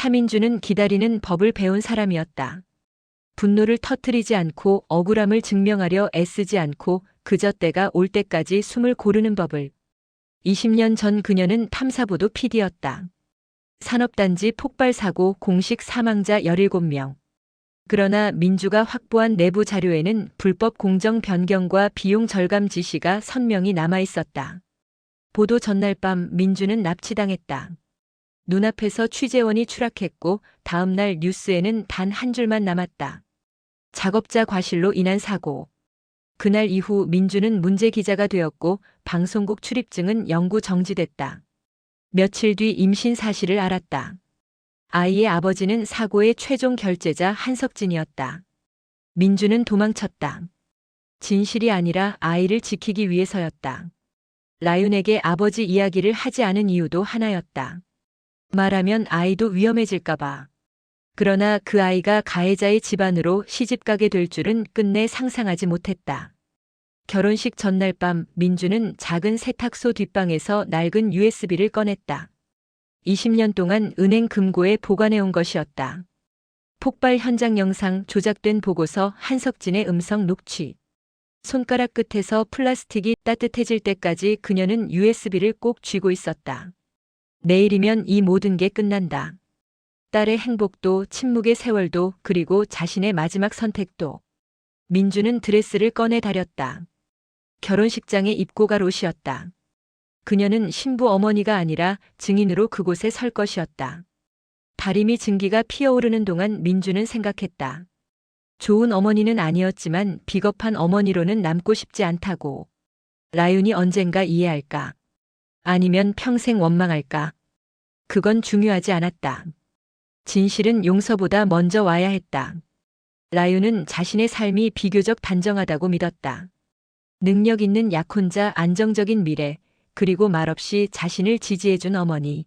차민주는 기다리는 법을 배운 사람이었다. 분노를 터뜨리지 않고 억울함을 증명하려 애쓰지 않고 그저 때가 올 때까지 숨을 고르는 법을. 20년 전 그녀는 탐사보도 PD였다. 산업단지 폭발 사고 공식 사망자 17명. 그러나 민주가 확보한 내부 자료에는 불법 공정 변경과 비용 절감 지시가 선명히 남아 있었다. 보도 전날 밤 민주는 납치당했다. 눈앞에서 취재원이 추락했고 다음 날 뉴스에는 단 한 줄만 남았다. 작업자 과실로 인한 사고. 그날 이후 민주는 문제 기자가 되었고 방송국 출입증은 영구 정지됐다. 며칠 뒤 임신 사실을 알았다. 아이의 아버지는 사고의 최종 결재자 한석진이었다. 민주는 도망쳤다. 진실이 아니라 아이를 지키기 위해서였다. 라윤에게 아버지 이야기를 하지 않은 이유도 하나였다. 말하면 아이도 위험해질까봐. 그러나 그 아이가 가해자의 집안으로 시집가게 될 줄은 끝내 상상하지 못했다. 결혼식 전날 밤 민주는 작은 세탁소 뒷방에서 낡은 USB를 꺼냈다. 20년 동안 은행 금고에 보관해온 것이었다. 폭발 현장 영상, 조작된 보고서, 한석진의 음성 녹취. 손가락 끝에서 플라스틱이 따뜻해질 때까지 그녀는 USB를 꼭 쥐고 있었다. 내일이면 이 모든 게 끝난다. 딸의 행복도, 침묵의 세월도, 그리고 자신의 마지막 선택도. 민주는 드레스를 꺼내 다렸다. 결혼식장에 입고 갈 옷이었다. 그녀는 신부 어머니가 아니라 증인으로 그곳에 설 것이었다. 다리미 증기가 피어오르는 동안 민주는 생각했다. 좋은 어머니는 아니었지만 비겁한 어머니로는 남고 싶지 않다고. 라윤이 언젠가 이해할까? 아니면 평생 원망할까? 그건 중요하지 않았다. 진실은 용서보다 먼저 와야 했다. 라윤은 자신의 삶이 비교적 단정하다고 믿었다. 능력 있는 약혼자, 안정적인 미래, 그리고 말없이 자신을 지지해준 어머니.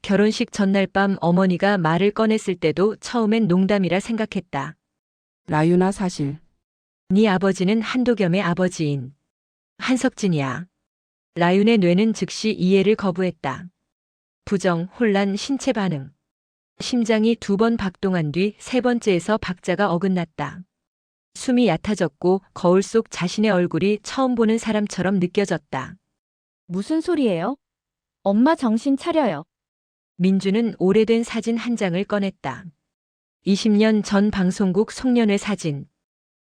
결혼식 전날 밤 어머니가 말을 꺼냈을 때도 처음엔 농담이라 생각했다. 라윤아, 사실 네 아버지는 한도겸의 아버지인 한석진이야. 라윤의 뇌는 즉시 이해를 거부했다. 부정, 혼란, 신체 반응. 심장이 2번 박동한 뒤 3번째에서 박자가 어긋났다. 숨이 얕아졌고 거울 속 자신의 얼굴이 처음 보는 사람처럼 느껴졌다. 무슨 소리예요? 엄마 정신 차려요. 민주는 오래된 사진 한 장을 꺼냈다. 20년 전 방송국 송년회 사진.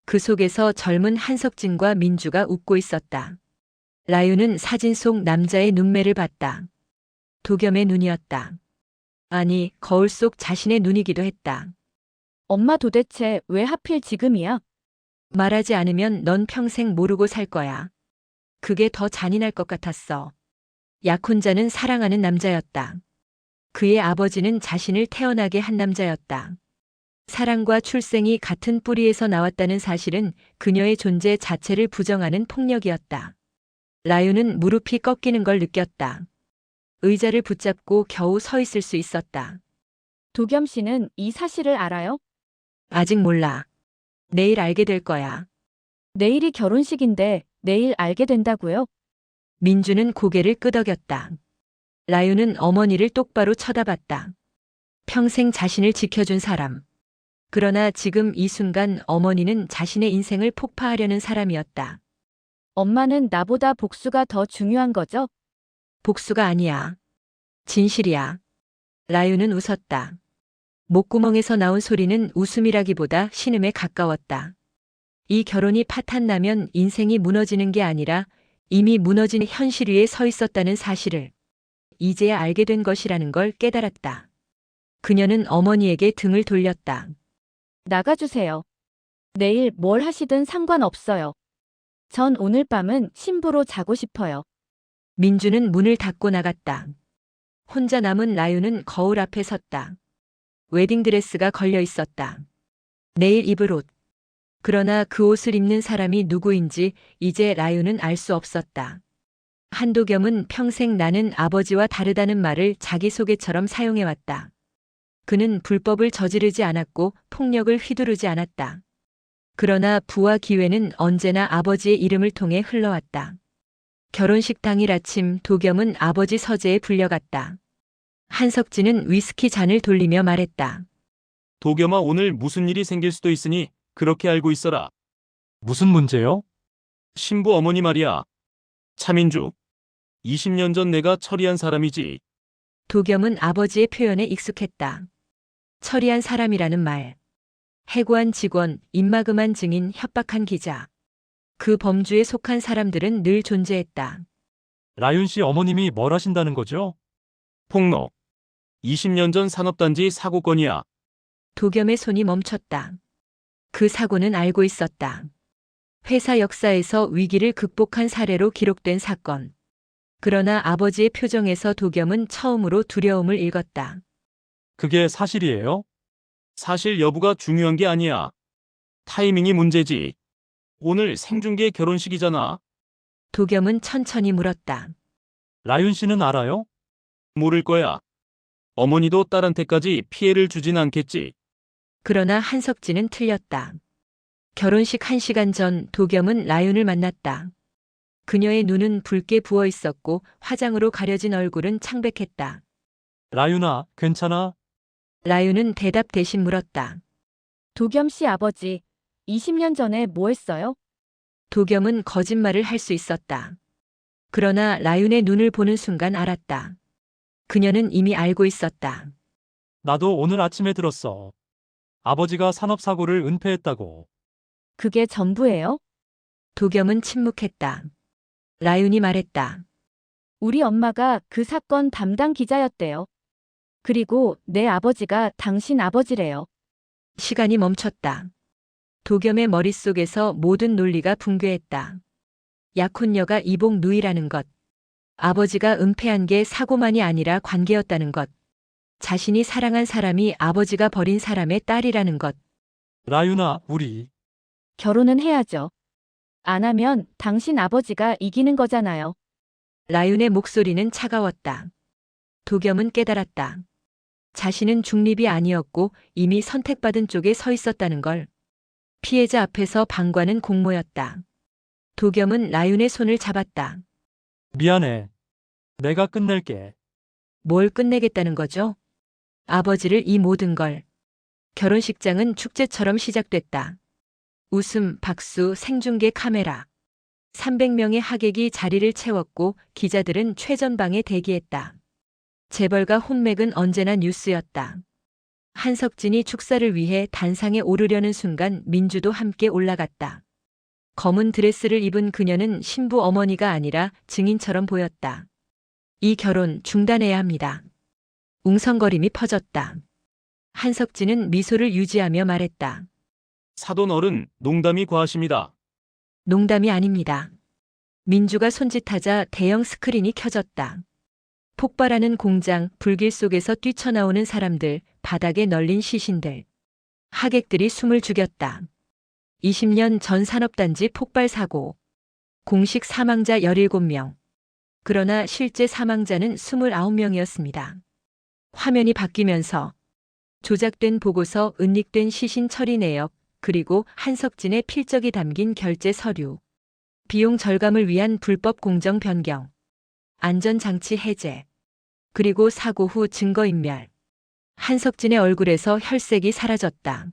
그 속에서 젊은 한석진과 민주가 웃고 있었다. 라윤은 사진 속 남자의 눈매를 봤다. 도겸의 눈이었다. 아니, 거울 속 자신의 눈이기도 했다. 엄마 도대체 왜 하필 지금이야? 말하지 않으면 넌 평생 모르고 살 거야. 그게 더 잔인할 것 같았어. 약혼자는 사랑하는 남자였다. 그의 아버지는 자신을 태어나게 한 남자였다. 사랑과 출생이 같은 뿌리에서 나왔다는 사실은 그녀의 존재 자체를 부정하는 폭력이었다. 라윤은 무릎이 꺾이는 걸 느꼈다. 의자를 붙잡고 겨우 서 있을 수 있었다. 도겸 씨는 이 사실을 알아요? 아직 몰라. 내일 알게 될 거야. 내일이 결혼식인데 내일 알게 된다고요? 민주는 고개를 끄덕였다. 라윤은 어머니를 똑바로 쳐다봤다. 평생 자신을 지켜준 사람. 그러나 지금 이 순간 어머니는 자신의 인생을 폭파하려는 사람이었다. 엄마는 나보다 복수가 더 중요한 거죠? 복수가 아니야. 진실이야. 라윤은 웃었다. 목구멍에서 나온 소리는 웃음이라기보다 신음에 가까웠다. 이 결혼이 파탄나면 인생이 무너지는 게 아니라 이미 무너진 현실 위에 서 있었다는 사실을 이제야 알게 된 것이라는 걸 깨달았다. 그녀는 어머니에게 등을 돌렸다. 나가주세요. 내일 뭘 하시든 상관없어요. 전 오늘 밤은 신부로 자고 싶어요. 민주는 문을 닫고 나갔다. 혼자 남은 라윤은 거울 앞에 섰다. 웨딩드레스가 걸려 있었다. 내일 입을 옷. 그러나 그 옷을 입는 사람이 누구인지 이제 라윤은 알 수 없었다. 한도겸은 평생 나는 아버지와 다르다는 말을 자기소개처럼 사용해왔다. 그는 불법을 저지르지 않았고 폭력을 휘두르지 않았다. 그러나 부와 기회는 언제나 아버지의 이름을 통해 흘러왔다. 결혼식 당일 아침 도겸은 아버지 서재에 불려갔다. 한석진은 위스키 잔을 돌리며 말했다. 도겸아, 오늘 무슨 일이 생길 수도 있으니 그렇게 알고 있어라. 무슨 문제요? 신부 어머니 말이야. 차민주. 20년 전 내가 처리한 사람이지. 도겸은 아버지의 표현에 익숙했다. 처리한 사람이라는 말. 해고한 직원, 입마금한 증인, 협박한 기자. 그 범주에 속한 사람들은 늘 존재했다. 라윤 씨 어머님이 뭘 하신다는 거죠? 폭로. 20년 전 산업단지 사고건이야. 도겸의 손이 멈췄다. 그 사고는 알고 있었다. 회사 역사에서 위기를 극복한 사례로 기록된 사건. 그러나 아버지의 표정에서 도겸은 처음으로 두려움을 읽었다. 그게 사실이에요? 사실 여부가 중요한 게 아니야. 타이밍이 문제지. 오늘 생중계 결혼식이잖아. 도겸은 천천히 물었다. 라윤 씨는 알아요? 모를 거야. 어머니도 딸한테까지 피해를 주진 않겠지. 그러나 한석진은 틀렸다. 결혼식 1시간 전 도겸은 라윤을 만났다. 그녀의 눈은 붉게 부어 있었고 화장으로 가려진 얼굴은 창백했다. 라윤아, 괜찮아? 라윤은 대답 대신 물었다. 도겸 씨 아버지, 20년 전에 뭐 했어요? 도겸은 거짓말을 할 수 있었다. 그러나 라윤의 눈을 보는 순간 알았다. 그녀는 이미 알고 있었다. 나도 오늘 아침에 들었어. 아버지가 산업사고를 은폐했다고. 그게 전부예요? 도겸은 침묵했다. 라윤이 말했다. 우리 엄마가 그 사건 담당 기자였대요. 그리고 내 아버지가 당신 아버지래요. 시간이 멈췄다. 도겸의 머릿속에서 모든 논리가 붕괴했다. 약혼녀가 이복 누이라는 것. 아버지가 은폐한 게 사고만이 아니라 관계였다는 것. 자신이 사랑한 사람이 아버지가 버린 사람의 딸이라는 것. 라윤아, 우리. 결혼은 해야죠. 안 하면 당신 아버지가 이기는 거잖아요. 라윤의 목소리는 차가웠다. 도겸은 깨달았다. 자신은 중립이 아니었고 이미 선택받은 쪽에 서 있었다는 걸. 피해자 앞에서 방관은 공모였다. 도겸은 라윤의 손을 잡았다. 미안해. 내가 끝낼게. 뭘 끝내겠다는 거죠? 아버지를 이 모든 걸. 결혼식장은 축제처럼 시작됐다. 웃음, 박수, 생중계 카메라. 300명의 하객이 자리를 채웠고 기자들은 최전방에 대기했다. 재벌가 혼맥은 언제나 뉴스였다. 한석진이 축사를 위해 단상에 오르려는 순간 민주도 함께 올라갔다. 검은 드레스를 입은 그녀는 신부 어머니가 아니라 증인처럼 보였다. 이 결혼 중단해야 합니다. 웅성거림이 퍼졌다. 한석진은 미소를 유지하며 말했다. 사돈 어른, 농담이 과하십니다. 농담이 아닙니다. 민주가 손짓하자 대형 스크린이 켜졌다. 폭발하는 공장, 불길 속에서 뛰쳐나오는 사람들, 바닥에 널린 시신들. 하객들이 숨을 죽였다. 20년 전 산업단지 폭발 사고. 공식 사망자 17명. 그러나 실제 사망자는 29명이었습니다. 화면이 바뀌면서 조작된 보고서, 은닉된 시신 처리 내역, 그리고 한석진의 필적이 담긴 결제 서류. 비용 절감을 위한 불법 공정 변경. 안전장치 해제. 그리고 사고 후 증거인멸. 한석진의 얼굴에서 혈색이 사라졌다.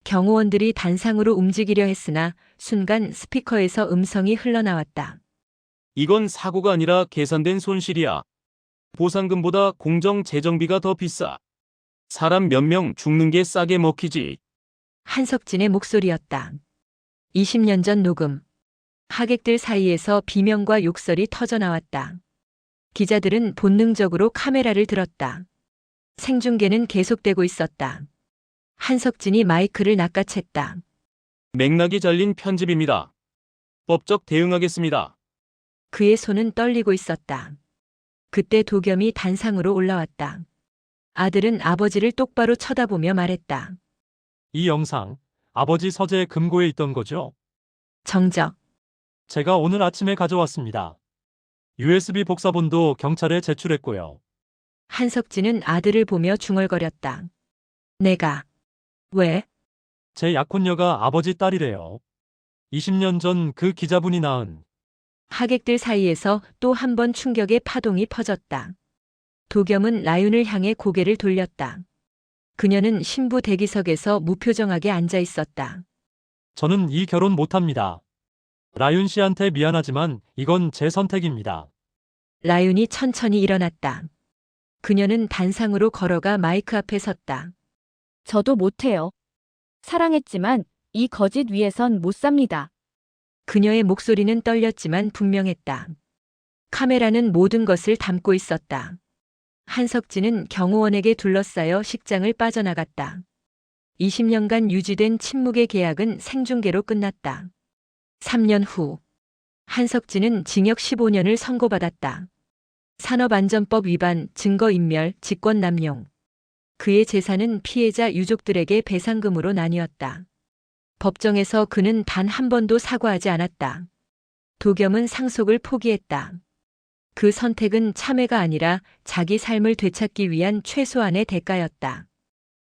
경호원들이 단상으로 움직이려 했으나 순간 스피커에서 음성이 흘러나왔다. 이건 사고가 아니라 계산된 손실이야. 보상금보다 공정 재정비가 더 비싸. 사람 몇 명 죽는 게 싸게 먹히지. 한석진의 목소리였다. 20년 전 녹음. 하객들 사이에서 비명과 욕설이 터져나왔다. 기자들은 본능적으로 카메라를 들었다. 생중계는 계속되고 있었다. 한석진이 마이크를 낚아챘다. 맥락이 잘린 편집입니다. 법적 대응하겠습니다. 그의 손은 떨리고 있었다. 그때 도겸이 단상으로 올라왔다. 아들은 아버지를 똑바로 쳐다보며 말했다. 이 영상, 아버지 서재 금고에 있던 거죠? 정적. 제가 오늘 아침에 가져왔습니다. USB 복사본도 경찰에 제출했고요. 한석진은 아들을 보며 중얼거렸다. 내가. 왜? 제 약혼녀가 아버지 딸이래요. 20년 전 그 기자분이 낳은. 하객들 사이에서 또 한 번 충격의 파동이 퍼졌다. 도겸은 라윤을 향해 고개를 돌렸다. 그녀는 신부 대기석에서 무표정하게 앉아 있었다. 저는 이 결혼 못합니다. 라윤 씨한테 미안하지만 이건 제 선택입니다. 라윤이 천천히 일어났다. 그녀는 단상으로 걸어가 마이크 앞에 섰다. 저도 못해요. 사랑했지만 이 거짓 위에선 못 삽니다. 그녀의 목소리는 떨렸지만 분명했다. 카메라는 모든 것을 담고 있었다. 한석진은 경호원에게 둘러싸여 식장을 빠져나갔다. 20년간 유지된 침묵의 계약은 생중계로 끝났다. 3년 후 한석진은 징역 15년을 선고받았다. 산업안전법 위반, 증거인멸, 직권남용. 그의 재산은 피해자 유족들에게 배상금으로 나뉘었다. 법정에서 그는 단 한 번도 사과하지 않았다. 도겸은 상속을 포기했다. 그 선택은 참회가 아니라 자기 삶을 되찾기 위한 최소한의 대가였다.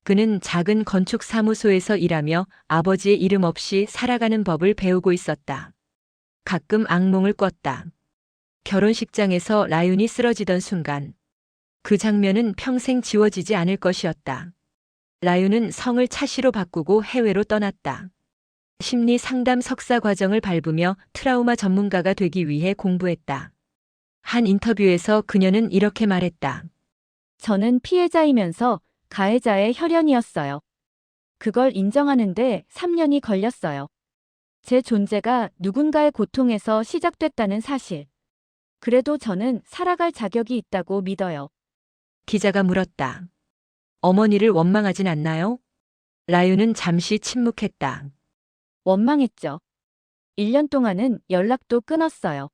그는 작은 건축사무소에서 일하며 아버지의 이름 없이 살아가는 법을 배우고 있었다. 가끔 악몽을 꿨다. 결혼식장에서 라윤이 쓰러지던 순간 그 장면은 평생 지워지지 않을 것이었다. 라윤은 성을 차시로 바꾸고 해외로 떠났다. 심리 상담 석사 과정을 밟으며 트라우마 전문가가 되기 위해 공부했다. 한 인터뷰에서 그녀는 이렇게 말했다. 저는 피해자이면서 가해자의 혈연이었어요. 그걸 인정하는데 3년이 걸렸어요. 제 존재가 누군가의 고통에서 시작됐다는 사실. 그래도 저는 살아갈 자격이 있다고 믿어요. 기자가 물었다. 어머니를 원망하진 않나요? 라윤은 잠시 침묵했다. 원망했죠. 1년 동안은 연락도 끊었어요.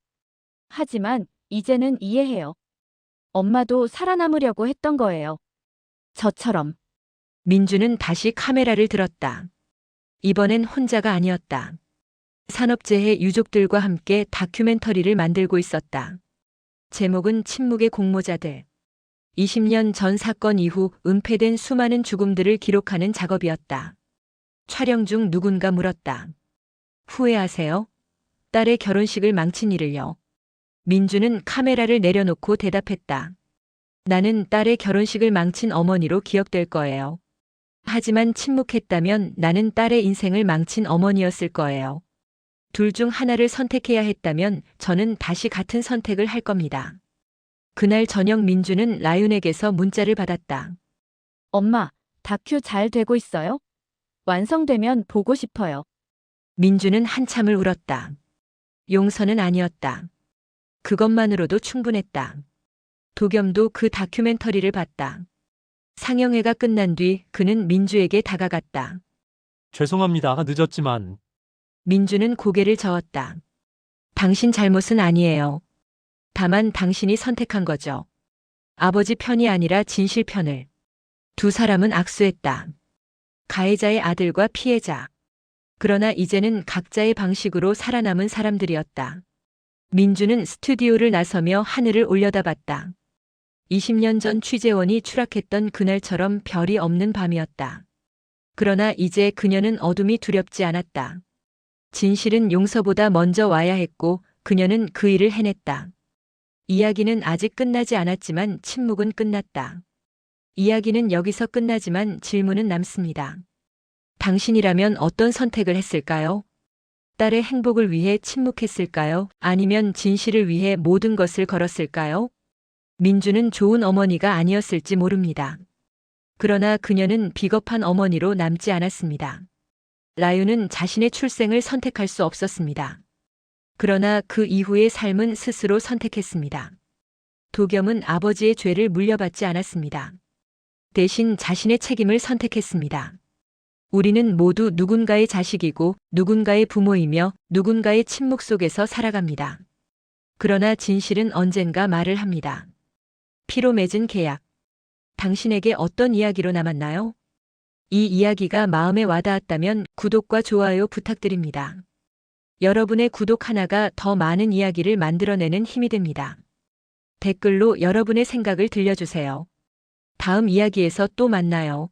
하지만 이제는 이해해요. 엄마도 살아남으려고 했던 거예요. 저처럼. 민주는 다시 카메라를 들었다. 이번엔 혼자가 아니었다. 산업재해 유족들과 함께 다큐멘터리를 만들고 있었다. 제목은 침묵의 공모자들. 20년 전 사건 이후 은폐된 수많은 죽음들을 기록하는 작업이었다. 촬영 중 누군가 물었다. 후회하세요? 딸의 결혼식을 망친 일을요. 민주는 카메라를 내려놓고 대답했다. 나는 딸의 결혼식을 망친 어머니로 기억될 거예요. 하지만 침묵했다면 나는 딸의 인생을 망친 어머니였을 거예요. 둘 중 하나를 선택해야 했다면 저는 다시 같은 선택을 할 겁니다. 그날 저녁 민주는 라윤에게서 문자를 받았다. 엄마, 다큐 잘 되고 있어요? 완성되면 보고 싶어요. 민주는 한참을 울었다. 용서는 아니었다. 그것만으로도 충분했다. 도겸도 그 다큐멘터리를 봤다. 상영회가 끝난 뒤 그는 민주에게 다가갔다. 죄송합니다. 늦었지만. 민주는 고개를 저었다. 당신 잘못은 아니에요. 다만 당신이 선택한 거죠. 아버지 편이 아니라 진실 편을. 두 사람은 악수했다. 가해자의 아들과 피해자. 그러나 이제는 각자의 방식으로 살아남은 사람들이었다. 민주는 스튜디오를 나서며 하늘을 올려다봤다. 20년 전 취재원이 추락했던 그날처럼 별이 없는 밤이었다. 그러나 이제 그녀는 어둠이 두렵지 않았다. 진실은 용서보다 먼저 와야 했고 그녀는 그 일을 해냈다. 이야기는 아직 끝나지 않았지만 침묵은 끝났다. 이야기는 여기서 끝나지만 질문은 남습니다. 당신이라면 어떤 선택을 했을까요? 딸의 행복을 위해 침묵했을까요? 아니면 진실을 위해 모든 것을 걸었을까요? 민주는 좋은 어머니가 아니었을지 모릅니다. 그러나 그녀는 비겁한 어머니로 남지 않았습니다. 라윤은 자신의 출생을 선택할 수 없었습니다. 그러나 그 이후의 삶은 스스로 선택했습니다. 도겸은 아버지의 죄를 물려받지 않았습니다. 대신 자신의 책임을 선택했습니다. 우리는 모두 누군가의 자식이고 누군가의 부모이며 누군가의 침묵 속에서 살아갑니다. 그러나 진실은 언젠가 말을 합니다. 피로 맺은 계약. 당신에게 어떤 이야기로 남았나요? 이 이야기가 마음에 와닿았다면 구독과 좋아요 부탁드립니다. 여러분의 구독 하나가 더 많은 이야기를 만들어내는 힘이 됩니다. 댓글로 여러분의 생각을 들려주세요. 다음 이야기에서 또 만나요.